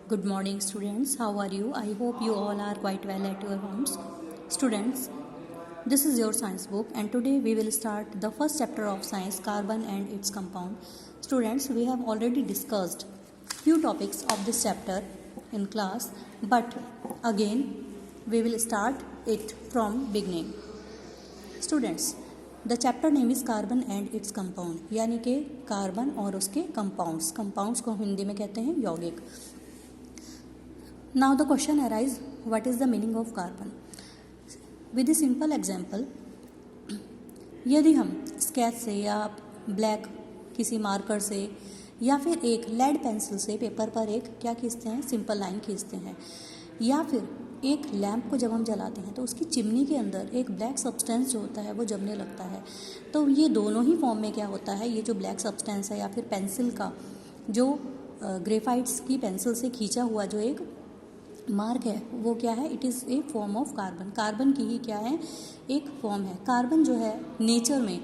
Good morning, students. How are you? I hope you all are quite well at your homes. Students, this is your science book, and today we will start the first chapter of science, carbon and its compound. Students, we have already discussed few topics of this chapter in class, but again we will start it from beginning. Students, the chapter name is carbon and its compound, यानी कि carbon और उसके compounds को हिंदी में कहते हैं यौगिक. Now the question arise, what is the meaning of carbon. With a simple example, यदि हम स्केच से या ब्लैक किसी मार्कर से या फिर एक लेड पेंसिल से पेपर पर एक क्या खींचते हैं, सिंपल लाइन खींचते हैं, या फिर एक लैंप को जब हम जलाते हैं तो उसकी चिमनी के अंदर एक ब्लैक सब्सटेंस जो होता है वो जमने लगता है. तो ये दोनों ही फॉर्म में क्या होता है, ये जो ब्लैक सब्सटेंस है या फिर पेंसिल का जो ग्रेफाइट्स की पेंसिल से खींचा हुआ जो एक मार्क है वो क्या है, it is a form of carbon. Carbon की ही क्या है, एक फॉर्म है. कार्बन जो है नेचर में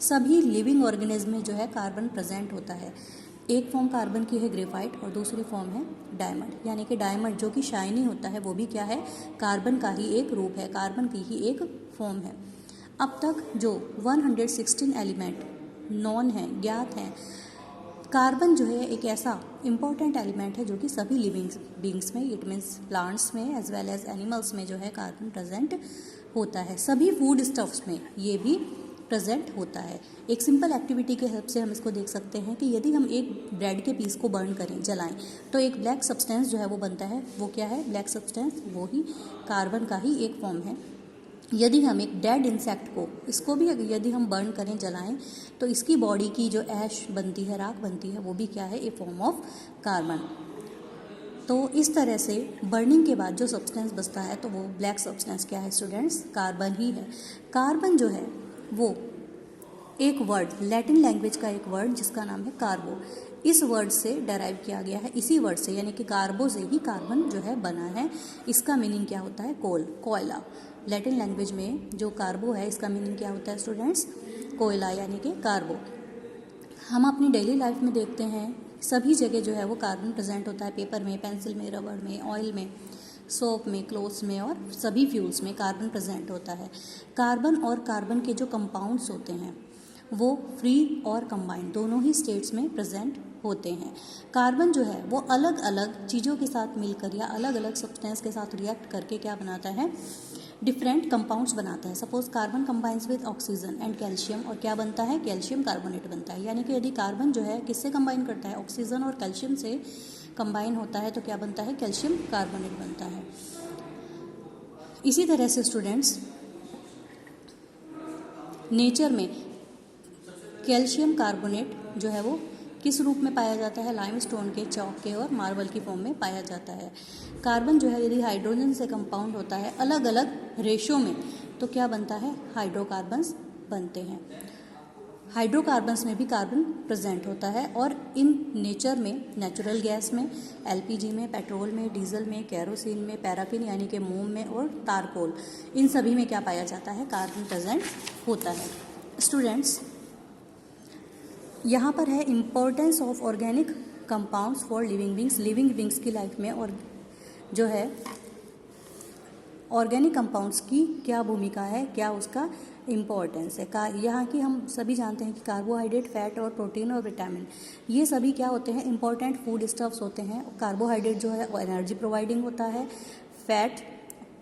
सभी लिविंग ऑर्गेनिज्म में जो है कार्बन प्रेजेंट होता है. एक फॉर्म कार्बन की है ग्रेफाइट और दूसरी फॉर्म है डायमंड, यानी कि डायमंड जो कि शाइनी होता है वो भी क्या है, कार्बन का ही एक रूप है, कार्बन की ही एक फॉर्म है. अब तक जो 116 एलिमेंट नॉन है, ज्ञात हैं, कार्बन जो है एक ऐसा इम्पॉर्टेंट एलिमेंट है जो कि सभी लिविंग बींग्स में, इट मीन्स प्लांट्स में एज वेल एज एनिमल्स में जो है कार्बन प्रेजेंट होता है. सभी फूड स्टफ्स में ये भी प्रेजेंट होता है. एक सिंपल एक्टिविटी के हेल्प से हम इसको देख सकते हैं कि यदि हम एक ब्रेड के पीस को बर्न करें, जलाएं, तो एक ब्लैक सब्सटेंस जो है वो बनता है. वो क्या है, ब्लैक सब्सटेंस, वो ही कार्बन का ही एक फॉर्म है. यदि हम एक डेड इंसेक्ट को, इसको भी यदि हम बर्न करें, जलाएं, तो इसकी बॉडी की जो ऐश बनती है, राख बनती है, वो भी क्या है, ए फॉर्म ऑफ कार्बन. तो इस तरह से बर्निंग के बाद जो सब्सटेंस बचता है तो वो ब्लैक सब्सटेंस क्या है स्टूडेंट्स, कार्बन ही है. कार्बन जो है वो एक वर्ड, लैटिन लैंग्वेज का एक वर्ड जिसका नाम है कार्बो, इस वर्ड से डेराइव किया गया है. इसी वर्ड से यानी कि कार्बो से ही कार्बन जो है बना है. इसका मीनिंग क्या होता है, कोल, कोयला. लैटिन लैंग्वेज में जो कार्बो है इसका मीनिंग क्या होता है स्टूडेंट्स, कोयला, यानी कि कार्बो. हम अपनी डेली लाइफ में देखते हैं सभी जगह जो है वो कार्बन प्रेजेंट होता है. पेपर में, पेंसिल में, रबड़ में, ऑयल में, सोप में, क्लोथ्स में और सभी फ्यूल्स में कार्बन प्रेजेंट होता है. कार्बन और कार्बन के जो कंपाउंड्स होते हैं वो फ्री और कंबाइंड दोनों ही स्टेट्स में प्रेजेंट होते हैं. कार्बन जो है वो अलग अलग चीज़ों के साथ मिलकर या अलग अलग सब्सटेंस के साथ रिएक्ट करके क्या बनाता है, डिफरेंट कंपाउंड्स बनाता है. Suppose carbon combines with oxygen and calcium, और क्या बनता है, कैल्शियम कार्बोनेट बनता है. यानी कि यदि कार्बन जो है किससे कंबाइन करता है, ऑक्सीजन और कैल्शियम से कंबाइन होता है तो क्या बनता है, कैल्शियम कार्बोनेट बनता है. इसी तरह से स्टूडेंट्स नेचर में कैल्शियम कार्बोनेट जो है वो किस रूप में पाया जाता है, लाइमस्टोन के, चॉक के और मार्बल की फॉर्म में पाया जाता है. कार्बन जो है यदि हाइड्रोजन से कंपाउंड होता है अलग अलग रेशो में तो क्या बनता है, हाइड्रोकार्बन्स बनते हैं. हाइड्रोकार्बन्स में भी कार्बन प्रेजेंट होता है और इन नेचर में, नेचुरल गैस में, एलपीजी में, पेट्रोल में, डीजल में, केरोसिन में, पैराफिन यानी कि मोम में और तारकोल, इन सभी में क्या पाया जाता है, कार्बन प्रेजेंट होता है. स्टूडेंट्स यहाँ पर है importance of organic compounds for living beings. Living beings की लाइफ में और जो है ऑर्गेनिक कंपाउंड्स की क्या भूमिका है, क्या उसका इम्पोर्टेंस है. यहाँ की हम सभी जानते हैं कि कार्बोहाइड्रेट, फैट और प्रोटीन और विटामिन, ये सभी क्या होते हैं, इंपॉर्टेंट फूड स्टफ्स होते हैं. कार्बोहाइड्रेट जो है वो एनर्जी प्रोवाइडिंग होता है, फैट,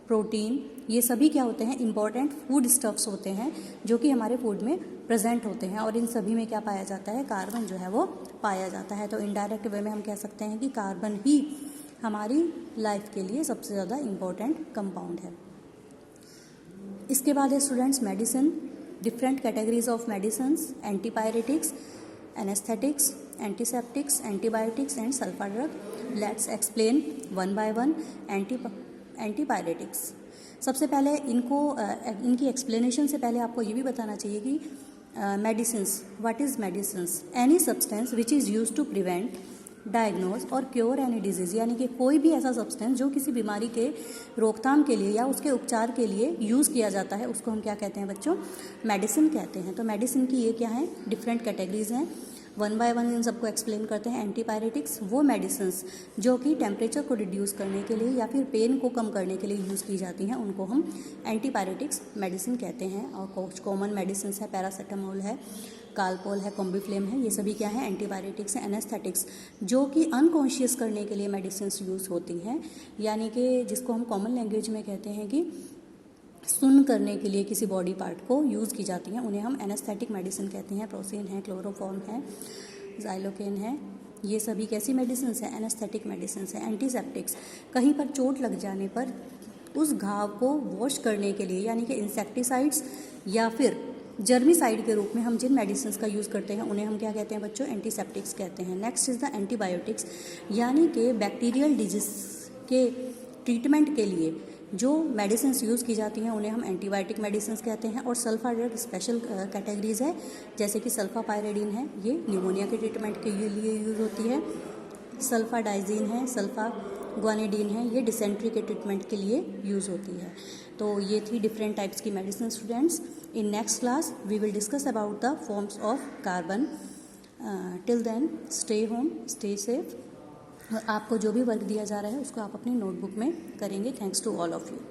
प्रोटीन, ये सभी क्या होते हैं, इंपॉर्टेंट फूड स्टफ्स होते हैं जो कि हमारे फूड में प्रेजेंट होते हैं. और इन सभी में क्या पाया जाता है, कार्बन जो है वो पाया जाता है. तो इनडायरेक्ट वे में हम कह सकते हैं कि कार्बन ही हमारी लाइफ के लिए सबसे ज़्यादा इम्पोर्टेंट कंपाउंड है. इसके बाद है students medicine, different categories of medicines, antipyretics, anaesthetics, antiseptics, antibiotics and sulpha drug. Let's explain one by one. Antipyretics, सबसे पहले इनकी एक्सप्लेनेशन से पहले आपको ये भी बताना चाहिए कि medicines, what is medicines, any substance which is used to prevent, diagnose और क्योर एनी डिजीज़, यानी कि कोई भी ऐसा सब्सटेंस जो किसी बीमारी के रोकथाम के लिए या उसके उपचार के लिए यूज़ किया जाता है उसको हम क्या कहते हैं बच्चों, मेडिसिन कहते हैं. तो मेडिसिन की ये क्या है, डिफरेंट कैटेगरीज हैं. वन बाय वन इन सबको एक्सप्लेन करते हैं। एंटीपायरेटिक्स वो मेडिसिन्स जो कि टेम्परेचर को रिड्यूस करने के लिए या फिर पेन को कम करने के लिए यूज़ की जाती हैं, उनको हम एंटीपायरेटिक्स मेडिसिन कहते हैं। और कुछ कॉमन मेडिसिन है, पैरासीटामोल है, कालपोल है, कॉम्बिफ्लेम है, ये सभी क्या है, एंटीबायोटिक्स हैं। एनेस्थेटिक्स जो कि अनकॉन्शियस करने के लिए मेडिसिन यूज़ होती हैं, यानी कि जिसको हम कॉमन लैंग्वेज में कहते हैं कि सुन करने के लिए किसी बॉडी पार्ट को यूज़ की जाती हैं, उन्हें हम एनेस्थेटिक मेडिसिन कहते हैं। प्रोसिन है, क्लोरोफॉर्म है, ज़ाइलोकेन है, ये सभी कैसी मेडिसिन हैं, एनेस्थेटिक मेडिसिन हैं। एंटीसेप्टिक्स कहीं पर चोट लग जाने पर उस घाव को वॉश करने के लिए, यानी कि इंसेक्टिसाइड्स या फिर जर्मिसाइड के रूप में हम जिन मेडिसिन का यूज़ करते हैं उन्हें हम क्या कहते हैं बच्चों, एंटीसेप्टिक्स कहते हैं। नेक्स्ट इज़ द एंटीबायोटिक्स, यानी कि बैक्टीरियल डिजीज के ट्रीटमेंट के लिए जो मेडिसिन यूज़ की जाती हैं उन्हें हम एंटीबायोटिक मेडिसिन कहते हैं। और सल्फा ड्रग स्पेशल कैटेगरीज है, जैसे कि सल्फापायरिडीन है, ये निमोनिया के ट्रीटमेंट के लिए यूज़ होती है। सल्फाडाइजीन है, सल्फाग्वानिडीन है, ये डिसेंट्री के ट्रीटमेंट के लिए यूज़ होती है। तो ये थी डिफरेंट टाइप्स की medicine students. In next class we will discuss about the forms of carbon. Till then stay home, stay safe. आपको जो भी वर्क दिया जा रहा है उसको आप अपनी नोटबुक में करेंगे। Thanks to all of you.